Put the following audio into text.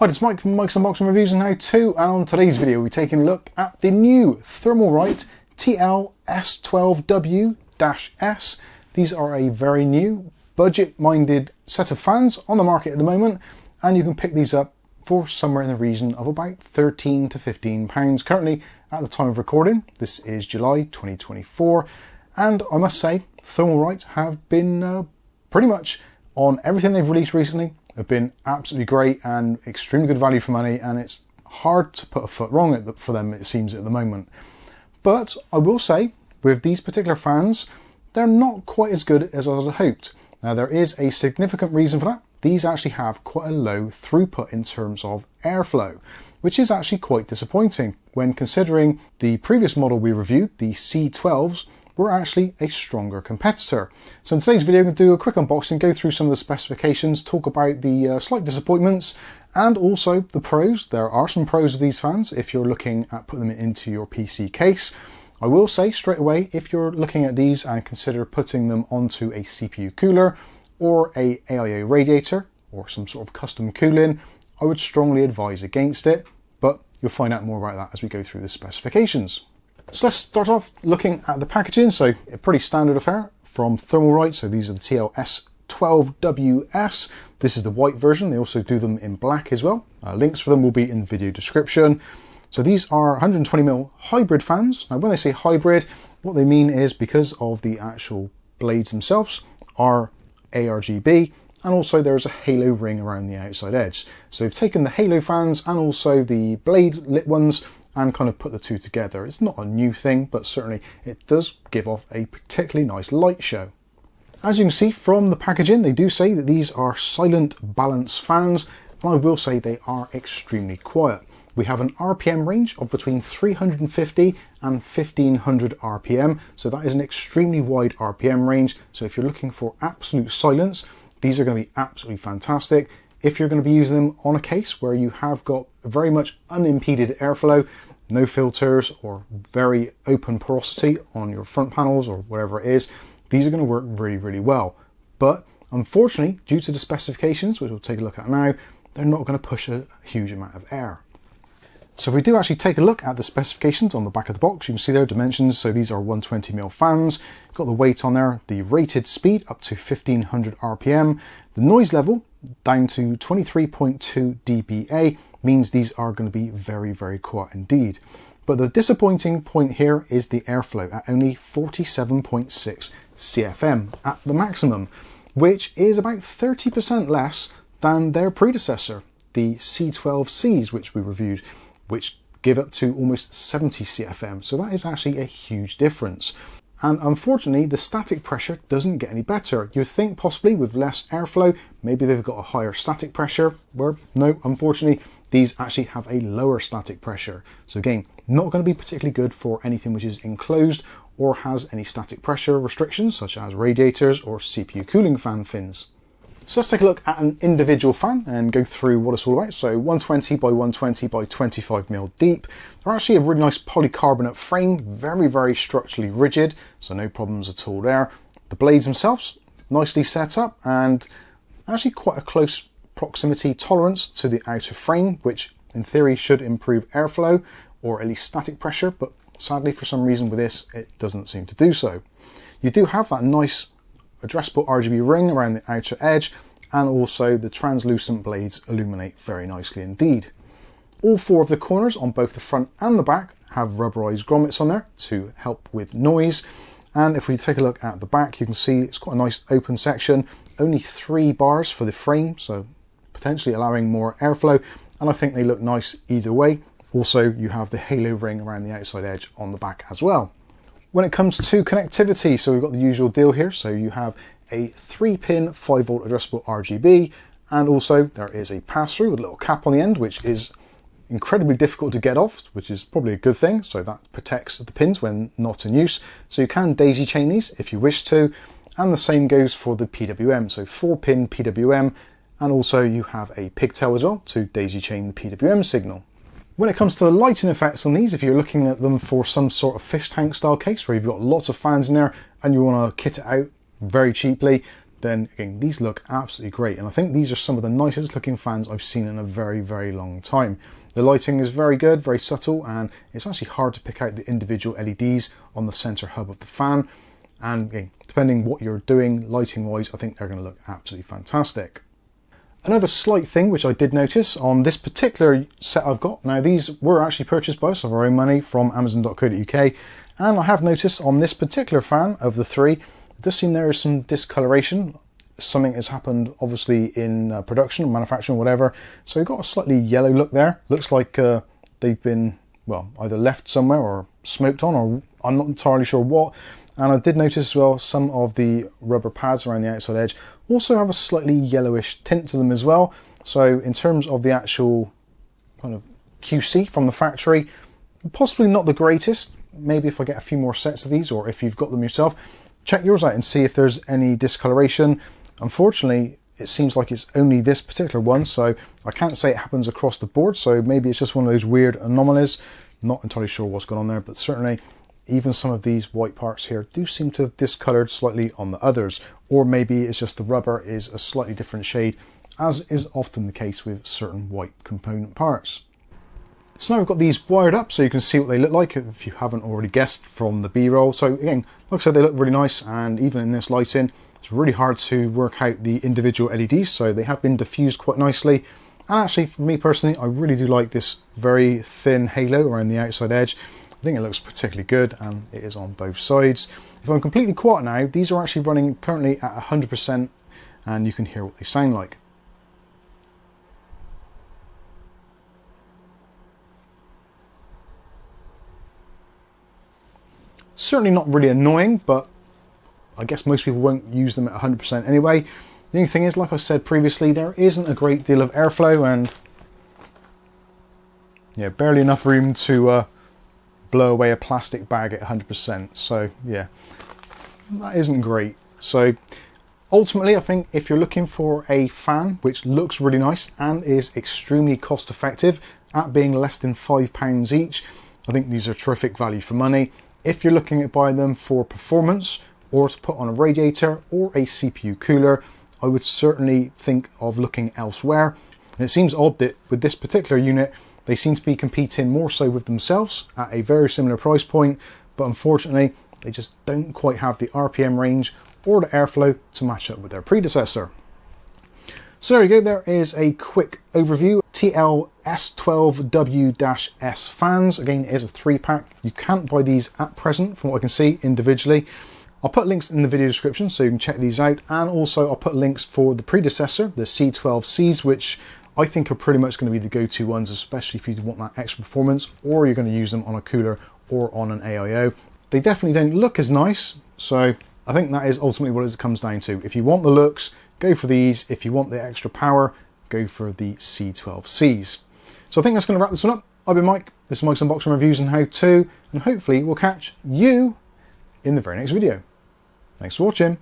Hi, it's Mike from Mike's Unboxing Reviews and How To, and on today's video we're taking a look at the new Thermalright TL S12W-S. These are a very new, budget-minded set of fans on the market at the moment, and you can pick these up for somewhere in the region of about £13 to £15. Currently, at the time of recording, this is July 2024, and I must say, Thermalright have been pretty much on everything they've released recently. Have been absolutely great and extremely good value for money, and it's hard to put a foot wrong for them, it seems, at the moment. But I will say, with these particular fans, they're not quite as good as I had hoped. Now, there is a significant reason for that. These actually have quite a low throughput in terms of airflow, which is actually quite disappointing when considering the previous model we reviewed, the C12s, were actually a stronger competitor. So in today's video, I'm going to do a quick unboxing, go through some of the specifications, talk about the slight disappointments, and also the pros. There are some pros of these fans if you're looking at putting them into your PC case. I will say straight away, if you're looking at these and consider putting them onto a CPU cooler or a AIO radiator or some sort of custom cooling, I would strongly advise against it, but you'll find out more about that as we go through the specifications. So let's start off looking at the packaging. So a pretty standard affair from Thermalright. So these are the TL S12WS. This is the white version. They also do them in black as well. Links for them will be in the video description. So these are 120mm hybrid fans. Now when they say hybrid, what they mean is because of the actual blades themselves are ARGB, and also there's a halo ring around the outside edge. So they've taken the halo fans and also the blade lit ones and kind of put the two together. It's not a new thing, but certainly it does give off a particularly nice light show. As you can see from the packaging, they do say that these are silent balance fans, and I will say they are extremely quiet. We have an RPM range of between 350 and 1500 RPM, so that is an extremely wide RPM range. So if you're looking for absolute silence, these are going to be absolutely fantastic. If you're going to be using them on a case where you have got very much unimpeded airflow, no filters or very open porosity on your front panels or whatever it is, these are going to work really, really well. But unfortunately, due to the specifications, which we'll take a look at now, they're not going to push a huge amount of air. So if we do actually take a look at the specifications on the back of the box, you can see their dimensions. So these are 120mm fans, got the weight on there, the rated speed up to 1500 RPM, the noise level down to 23.2 dBA, means these are going to be very, very quiet indeed. But the disappointing point here is the airflow at only 47.6 CFM at the maximum, which is about 30% less than their predecessor, the C12Cs, which we reviewed, which give up to almost 70 CFM. So that is actually a huge difference. And unfortunately, the static pressure doesn't get any better. You'd think possibly with less airflow, maybe they've got a higher static pressure, where no, unfortunately, these actually have a lower static pressure. So again, not going to be particularly good for anything which is enclosed or has any static pressure restrictions, such as radiators or CPU cooling fan fins. So let's take a look at an individual fan and go through what it's all about. So 120 by 120 by 25mm deep. They're actually a really nice polycarbonate frame, very, very structurally rigid, so no problems at all there. The blades themselves, nicely set up and actually quite a close proximity tolerance to the outer frame, which in theory should improve airflow or at least static pressure, but sadly for some reason with this, it doesn't seem to do so. You do have that nice addressable RGB ring around the outer edge, and also the translucent blades illuminate very nicely indeed. All four of the corners on both the front and the back have rubberized grommets on there to help with noise. And if we take a look at the back, you can see it's quite a nice open section, only 3 bars for the frame, so potentially allowing more airflow, and I think they look nice either way. Also, you have the halo ring around the outside edge on the back as well. When it comes to connectivity, so we've got the usual deal here. So you have a 3-pin 5V addressable RGB, and also there is a pass-through with a little cap on the end, which is incredibly difficult to get off, which is probably a good thing. So that protects the pins when not in use. So you can daisy chain these if you wish to, and the same goes for the PWM. So 4-pin PWM, and also you have a pigtail as well to daisy chain the PWM signal. When it comes to the lighting effects on these, if you're looking at them for some sort of fish tank style case where you've got lots of fans in there and you want to kit it out very cheaply, then again, these look absolutely great. And I think these are some of the nicest looking fans I've seen in a very, very long time. The lighting is very good, very subtle, and it's actually hard to pick out the individual LEDs on the center hub of the fan. And again, depending what you're doing lighting wise, I think they're going to look absolutely fantastic. Another slight thing which I did notice on this particular set I've got, now these were actually purchased by us of our own money from amazon.co.uk, and I have noticed on this particular fan of the three, it does seem there is some discoloration. Something has happened obviously in production, manufacturing, whatever, so you've got a slightly yellow look there. Looks like they've been, well, either left somewhere or smoked on, or I'm not entirely sure what. And I did notice as well some of the rubber pads around the outside edge also have a slightly yellowish tint to them as well. So in terms of the actual kind of QC from the factory, possibly not the greatest. Maybe if I get a few more sets of these, or if you've got them yourself, check yours out and see if there's any discoloration. Unfortunately, it seems like it's only this particular one, so I can't say it happens across the board. So maybe it's just one of those weird anomalies. Not entirely sure what's going on there, but certainly even some of these white parts here do seem to have discolored slightly on the others, or maybe it's just the rubber is a slightly different shade, as is often the case with certain white component parts. So now we've got these wired up so you can see what they look like if you haven't already guessed from the B-roll. So again, like I said, they look really nice, and even in this lighting, it's really hard to work out the individual LEDs, so they have been diffused quite nicely. And actually, for me personally, I really do like this very thin halo around the outside edge. I think it looks particularly good, and it is on both sides. If I'm completely quiet now, these are actually running currently at 100%, and you can hear what they sound like. Certainly not really annoying, but I guess most people won't use them at 100% anyway. The only thing is, like I said previously, there isn't a great deal of airflow, and yeah, barely enough room to blow away a plastic bag at 100%. So yeah, that isn't great. So ultimately, I think if you're looking for a fan which looks really nice and is extremely cost effective at being less than £5 each, I think these are terrific value for money. If you're looking at buying them for performance or to put on a radiator or a CPU cooler, I would certainly think of looking elsewhere. And it seems odd that with this particular unit, they seem to be competing more so with themselves at a very similar price point, but unfortunately, they just don't quite have the RPM range or the airflow to match up with their predecessor. So there you go, there is a quick overview. TL S12W-S fans, again, it is a 3-pack. You can't buy these at present from what I can see individually. I'll put links in the video description so you can check these out, and also I'll put links for the predecessor, the C12Cs, which I think are pretty much going to be the go-to ones, especially if you want that extra performance, or you're going to use them on a cooler or on an AIO. They definitely don't look as nice, so I think that is ultimately what it comes down to. If you want the looks, go for these. If you want the extra power, go for the C12Cs. So I think that's going to wrap this one up. I've been Mike, this is Mike's Unboxing Reviews and How To, and hopefully we'll catch you in the very next video. Thanks for watching.